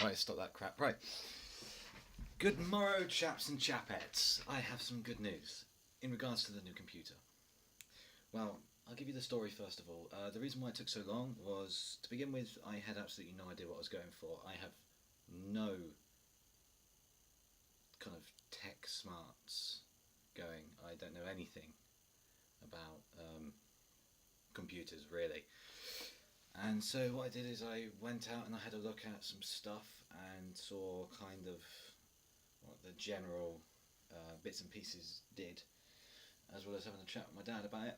Right, stop that crap. Right. Good morrow, chaps and chapettes. I have some good news in regards to the new computer. Well, I'll give you the story first of all. The reason why it took so long was, to begin with, I had absolutely no idea what I was going for. I have no kind of tech smarts going. I don't know anything about computers, really. And so what I did is I went out and I had a look at some stuff and saw kind of what the general bits and pieces did, as well as having a chat with my dad about it.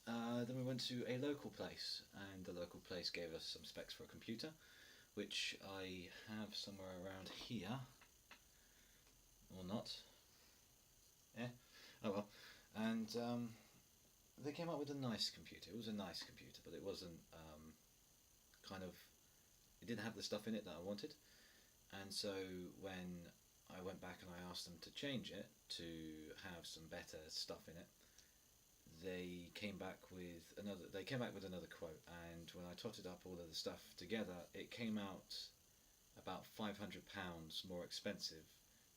Then we went to a local place, and the local place gave us some specs for a computer, which I have somewhere around here, or not. Yeah, oh well. And they came up with a nice computer. It was a nice computer, but it wasn't it didn't have the stuff in it that I wanted. And so when I went back and I asked them to change it to have some better stuff in it, they came back with another quote, and when I totted up all of the stuff together, it came out about £500 more expensive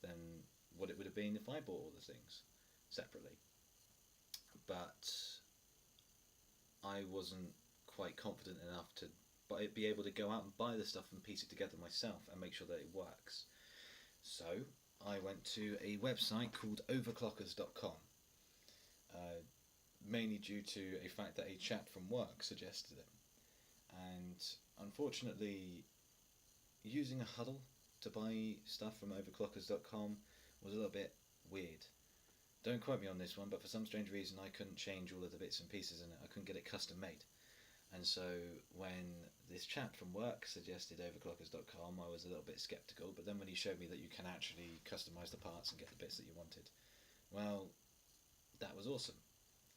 than what it would have been if I bought all the things separately. But I wasn't quite confident enough to be able to go out and buy the stuff and piece it together myself and make sure that it works. So I went to a website called overclockers.com, mainly due to a fact that a chap from work suggested it. And unfortunately, using a huddle to buy stuff from overclockers.com was a little bit weird. Don't quote me on this one, but for some strange reason I couldn't change all of the bits and pieces in it. I couldn't get it custom made. And so when this chap from work suggested overclockers.com, I was a little bit skeptical, but then when he showed me that you can actually customize the parts and get the bits that you wanted, well, that was awesome.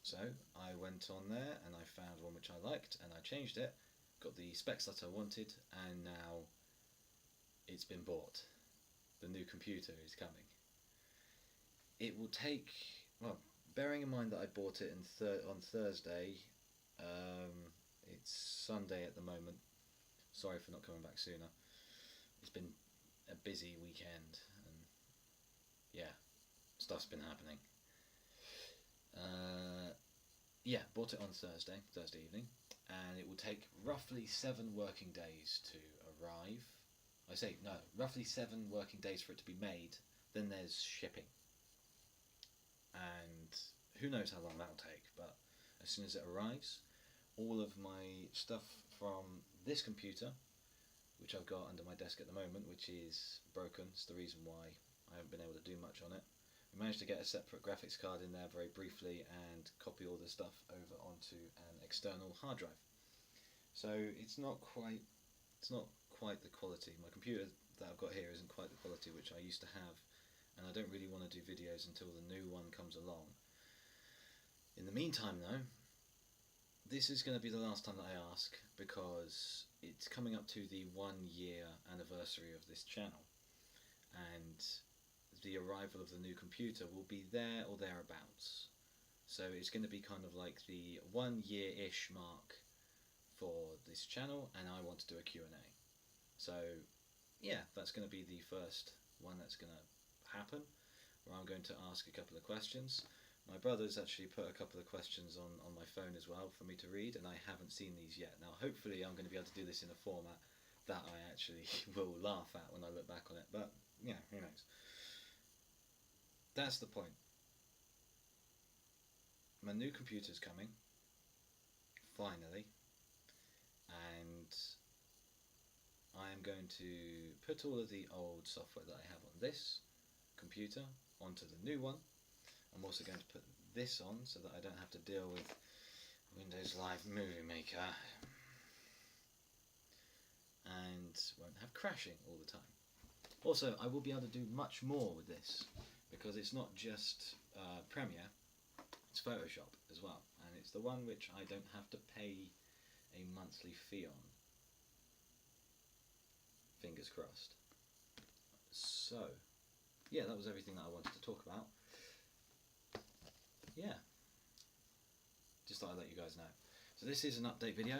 So I went on there and I found one which I liked and I changed it, got the specs that I wanted, and now it's been bought. The new computer is coming. It will take, well, bearing in mind that I bought it on Thursday, it's Sunday at the moment. Sorry for not coming back sooner. It's been a busy weekend, and yeah, stuff's been happening. Yeah, bought it on Thursday evening, and it will take roughly 7 working days to arrive. Roughly 7 working days for it to be made. Then there's shipping, and who knows how long that'll take, but as soon as it arrives, all of my stuff from this computer, which I've got under my desk at the moment, which is broken, it's the reason why I haven't been able to do much on it. We managed to get a separate graphics card in there very briefly and copy all the stuff over onto an external hard drive. So it's not quite the quality. My computer that I've got here isn't quite the quality which I used to have, and I don't really want to do videos until the new one comes along. In the meantime though, this is going to be the last time that I ask, because it's coming up to the 1-year anniversary of this channel, and the arrival of the new computer will be there or thereabouts. So it's going to be kind of like the 1-year-ish mark for this channel, and I want to do a Q&A. So yeah, that's going to be the first one that's going to happen, where I'm going to ask a couple of questions. My brother's actually put a couple of questions on my phone as well for me to read, and I haven't seen these yet. Now hopefully I'm going to be able to do this in a format that I actually will laugh at when I look back on it, but yeah, who knows. That's the point. My new computer's coming, finally, and I am going to put all of the old software that I have on this computer onto the new one. I'm also going to put this on so that I don't have to deal with Windows Live Movie Maker and won't have crashing all the time. Also, I will be able to do much more with this, because it's not just Premiere, it's Photoshop as well, and it's the one which I don't have to pay a monthly fee on. Fingers crossed. So, yeah, that was everything that I wanted to talk about. Yeah, just thought I'd let you guys know. So this is an update video.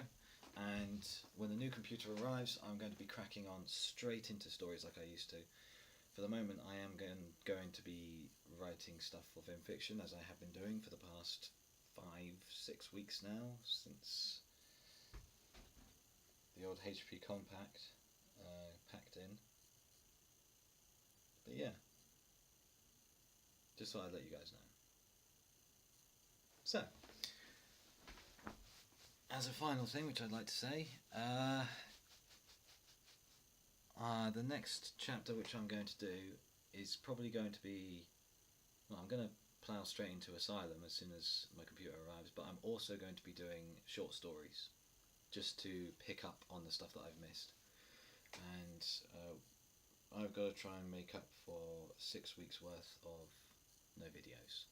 And when the new computer arrives, I'm going to be cracking on straight into stories like I used to. For the moment, I am going to be writing stuff for Vim Fiction, as I have been doing for the past 5-6 weeks now, since the old HP Compact packed in. But yeah, just thought I'd let you guys know. So, as a final thing, which I'd like to say, the next chapter which I'm going to do is probably going to be, well, I'm going to plough straight into Asylum as soon as my computer arrives, but I'm also going to be doing short stories, just to pick up on the stuff that I've missed. And I've got to try and make up for 6 weeks worth of no videos.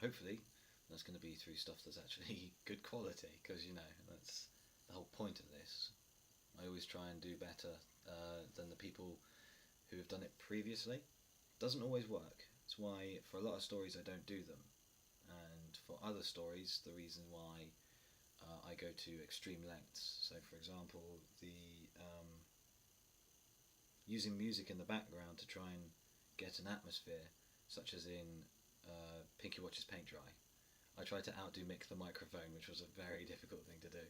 Hopefully that's going to be through stuff that's actually good quality, because you know, that's the whole point of this. I always try and do better than the people who have done it previously. Doesn't always work. It's why for a lot of stories I don't do them, and for other stories the reason why I go to extreme lengths. So for example, the using music in the background to try and get an atmosphere, such as in Pinky Watches Paint Dry. I tried to outdo Mick the microphone, which was a very difficult thing to do.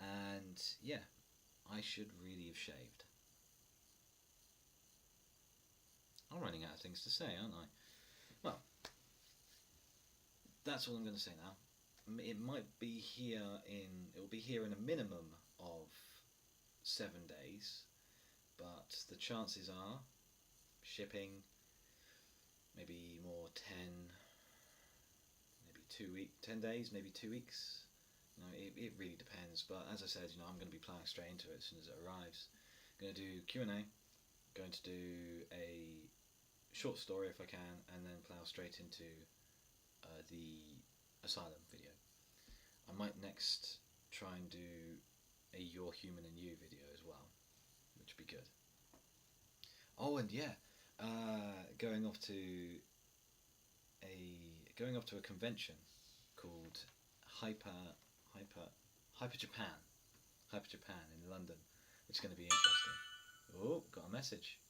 And yeah, I should really have shaved. I'm running out of things to say, aren't I? Well, that's all I'm going to say now. It will be here in a minimum of 7 days, but the chances are, shipping, maybe more 10 days, maybe 2 weeks. You know, it really depends. But as I said, you know, I'm going to be plowing straight into it as soon as it arrives. I'm going to do Q&A, going to do a short story if I can, and then plow straight into the Asylum video. I might next try and do a You're Human and You video as well, which would be good. Oh, and yeah, going off to a convention called Hyper Japan in London, which is going to be interesting. Oh, got a message.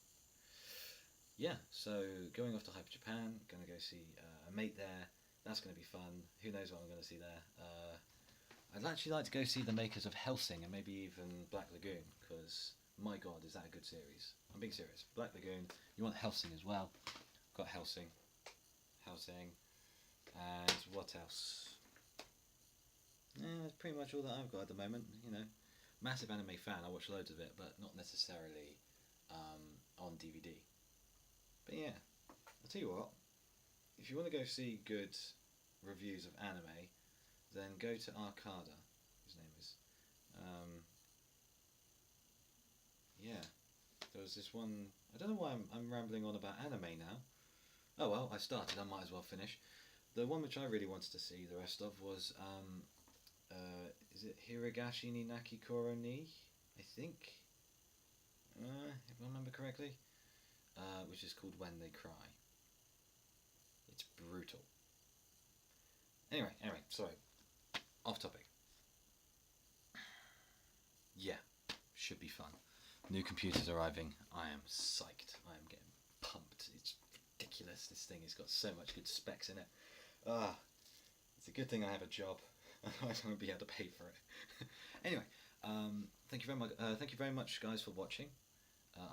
Yeah, so going off to Hyper Japan, going to go see a mate there. That's going to be fun. Who knows what I'm going to see there. I'd actually like to go see the makers of Hellsing and maybe even Black Lagoon, because my god, is that a good series. I'm being serious. Black Lagoon, you want Hellsing as well. Got Hellsing, and what else? That's pretty much all that I've got at the moment. You know, massive anime fan. I watch loads of it, but not necessarily on DVD. But yeah, I'll tell you what. If you want to go see good reviews of anime, then go to Arcada. His name is. Yeah, there was this one. I don't know why I'm rambling on about anime now. Oh well, I started. I might as well finish. The one which I really wanted to see the rest of was is it Hirogashi ni Naki Koro ni? I think, if I remember correctly, which is called When They Cry. It's brutal. Anyway, sorry, off topic. Yeah, should be fun. New computers arriving. I am psyched. I am getting pumped. It's ridiculous. This thing has got so much good specs in it. It's a good thing I have a job. I won't be able to pay for it. Anyway, thank you very much, guys, for watching.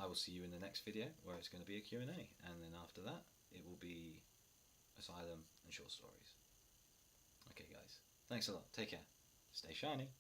I will see you in the next video, where it's going to be a Q&A, and then after that, it will be Asylum and short stories. Okay, guys. Thanks a lot. Take care. Stay shiny.